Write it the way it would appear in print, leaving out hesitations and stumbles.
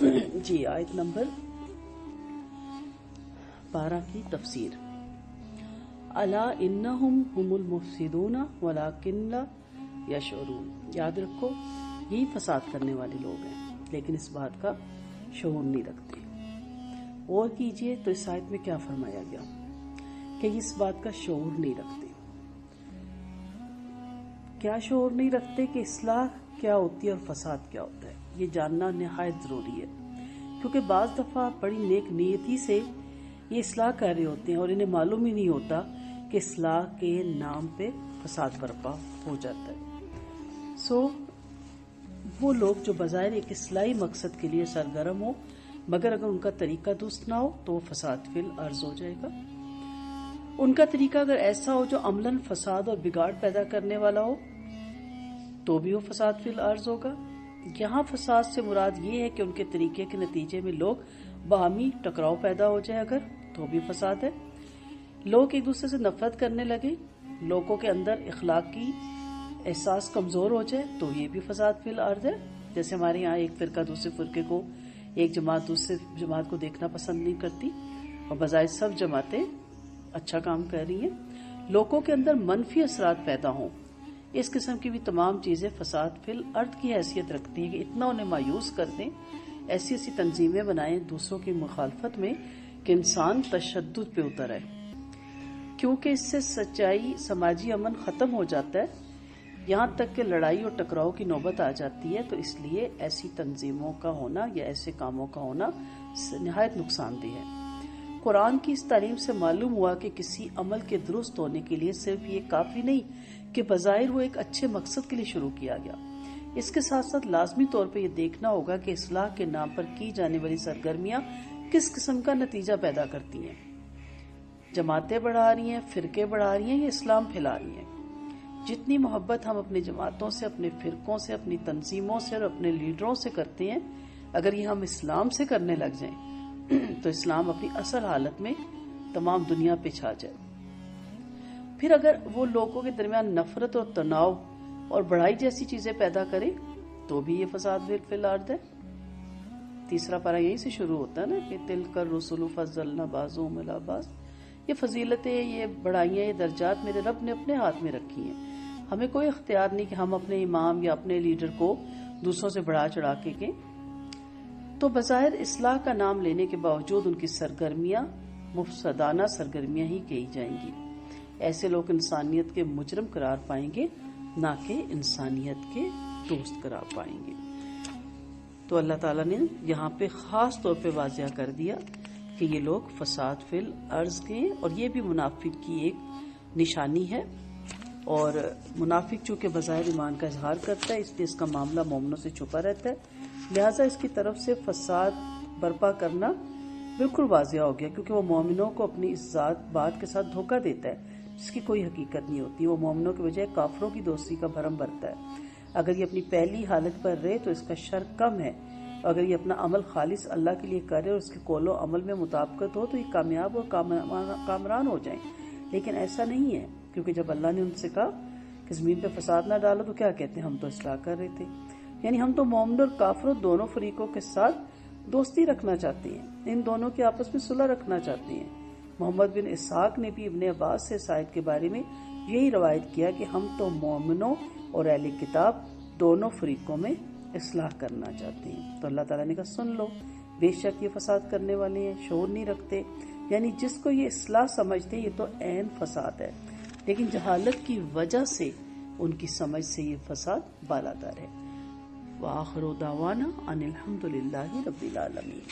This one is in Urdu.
جی آیت نمبر 12 کی تفسیر. الا انہم هم المفسدون ولکن لا یشعرون. یاد رکھو یہی فساد کرنے والے لوگ ہیں لیکن اس بات کا شعور نہیں رکھتے. اور کیجئے تو اس آیت میں کیا فرمایا گیا کہ اس بات کا شعور نہیں رکھتے. کیا شعور نہیں رکھتے کہ اصلاح کیا ہوتی ہے اور فساد کیا ہوتا ہے. یہ جاننا نہایت ضروری ہے کیونکہ بعض دفعہ بڑی نیک نیتی سے یہ اصلاح کر رہے ہوتے ہیں اور انہیں معلوم ہی نہیں ہوتا کہ اصلاح کے نام پہ فساد برپا ہو جاتا ہے. وہ لوگ جو بظاہر ایک اصلاحی مقصد کے لیے سرگرم ہو مگر اگر ان کا طریقہ درست نہ ہو تو وہ فساد فی الارض ہو جائے گا. ان کا طریقہ اگر ایسا ہو جو عملاً فساد اور بگاڑ پیدا کرنے والا ہو تو بھی وہ فساد فی الارض ہوگا. یہاں فساد سے مراد یہ ہے کہ ان کے طریقے کے نتیجے میں لوگ باہمی ٹکراؤ پیدا ہو جائے اگر تو بھی فساد ہے. لوگ ایک دوسرے سے نفرت کرنے لگے, لوگوں کے اندر اخلاقی احساس کمزور ہو جائے تو یہ بھی فساد فی الارض ہے. جیسے ہمارے یہاں ایک فرقہ دوسرے فرقے کو, ایک جماعت دوسرے جماعت کو دیکھنا پسند نہیں کرتی اور بظاہر سب جماعتیں اچھا کام کر رہی ہیں. لوگوں کے اندر منفی اثرات پیدا ہوں, اس قسم کی بھی تمام چیزیں فساد فی الارض کی حیثیت رکھتی ہیں کہ اتنا انہیں مایوس کر دیں, ایسی ایسی تنظیمیں بنائیں دوسروں کی مخالفت میں کہ انسان تشدد پہ اتر آئے, کیونکہ اس سے سچائی سماجی امن ختم ہو جاتا ہے, یہاں تک کہ لڑائی اور ٹکراؤ کی نوبت آ جاتی ہے. تو اس لیے ایسی تنظیموں کا ہونا یا ایسے کاموں کا ہونا نہایت نقصان دہ ہے. قرآن کی اس تعلیم سے معلوم ہوا کہ کسی عمل کے درست ہونے کے لیے صرف یہ کافی نہیں کہ بظاہر وہ ایک اچھے مقصد کے لیے شروع کیا گیا, اس کے ساتھ ساتھ لازمی طور پہ یہ دیکھنا ہوگا کہ اصلاح کے نام پر کی جانے والی سرگرمیاں کس قسم کا نتیجہ پیدا کرتی ہیں. جماعتیں بڑھا رہی ہیں, فرقے بڑھا رہی ہیں یا اسلام پھیلا رہی ہیں. جتنی محبت ہم اپنی جماعتوں سے, اپنے فرقوں سے, اپنی تنظیموں سے اور اپنے لیڈروں سے کرتے ہیں, اگر یہ ہم اسلام سے کرنے لگ جائیں تو اسلام اپنی اصل حالت میں تمام دنیا پہ چھا جائے. پھر اگر وہ لوگوں کے درمیان نفرت اور تناؤ اور بڑائی جیسی چیزیں پیدا کرے تو بھی یہ فساد فی الارض ہے. تیسرا پارہ یہیں سے شروع ہوتا ہے نا کہ تلک الرسل فضلنا بعضهم علی بعض. یہ فضیلتیں, یہ بڑائیاں, یہ درجات میرے رب نے اپنے ہاتھ میں رکھی ہیں. ہمیں کوئی اختیار نہیں کہ ہم اپنے امام یا اپنے لیڈر کو دوسروں سے بڑھا چڑھا کے گئیں. تو بظاہر اصلاح کا نام لینے کے باوجود ان کی سرگرمیاں مفسدانہ سرگرمیاں ہی کہی جائیں گی. ایسے لوگ انسانیت کے مجرم قرار پائیں گے نہ کہ انسانیت کے دوست قرار پائیں گے. تو اللہ تعالیٰ نے یہاں پہ خاص طور پہ واضح کر دیا کہ یہ لوگ فساد فی الارض کے ہیں, اور یہ بھی منافق کی ایک نشانی ہے. اور منافق چونکہ بظاہر ایمان کا اظہار کرتا ہے اس لیے اس کا معاملہ مومنوں سے چھپا رہتا ہے, لہٰذا اس کی طرف سے فساد برپا کرنا بالکل واضح ہو گیا, کیونکہ وہ مومنوں کو اپنی اس بات کے ساتھ دھوکہ دیتا ہے جس کی کوئی حقیقت نہیں ہوتی. وہ مومنوں کے بجائے کافروں کی دوستی کا بھرم بھرتا ہے. اگر یہ اپنی پہلی حالت پر رہے تو اس کا شر کم ہے, اگر یہ اپنا عمل خالص اللہ کے لیے کرے اور اس کے قول و عمل میں مطابقت ہو تو یہ کامیاب اور کامران ہو جائیں. لیکن ایسا نہیں ہے, کیونکہ جب اللہ نے ان سے کہا کہ زمین پہ فساد نہ ڈالو تو کیا کہتے ہیں, ہم تو اصلاح کر رہے تھے. یعنی ہم تو مومن اور کافروں دونوں فریقوں کے ساتھ دوستی رکھنا چاہتے ہیں, ان دونوں کے آپس میں صلح رکھنا چاہتے ہیں. محمد بن اسحاق نے بھی ابن عباس سے سائد کے بارے میں یہی روایت کیا کہ ہم تو مومنوں اور اہل کتاب دونوں فریقوں میں اصلاح کرنا چاہتے ہیں. تو اللہ تعالیٰ نے کہا سن لو, بے شک یہ فساد کرنے والے ہیں, شعور نہیں رکھتے. یعنی جس کو یہ اصلاح سمجھتے یہ تو عین فساد ہے, لیکن جہالت کی وجہ سے ان کی سمجھ سے یہ فساد بالادار ہے. وآخر دعوانا ان الحمد للہ رب العالمین.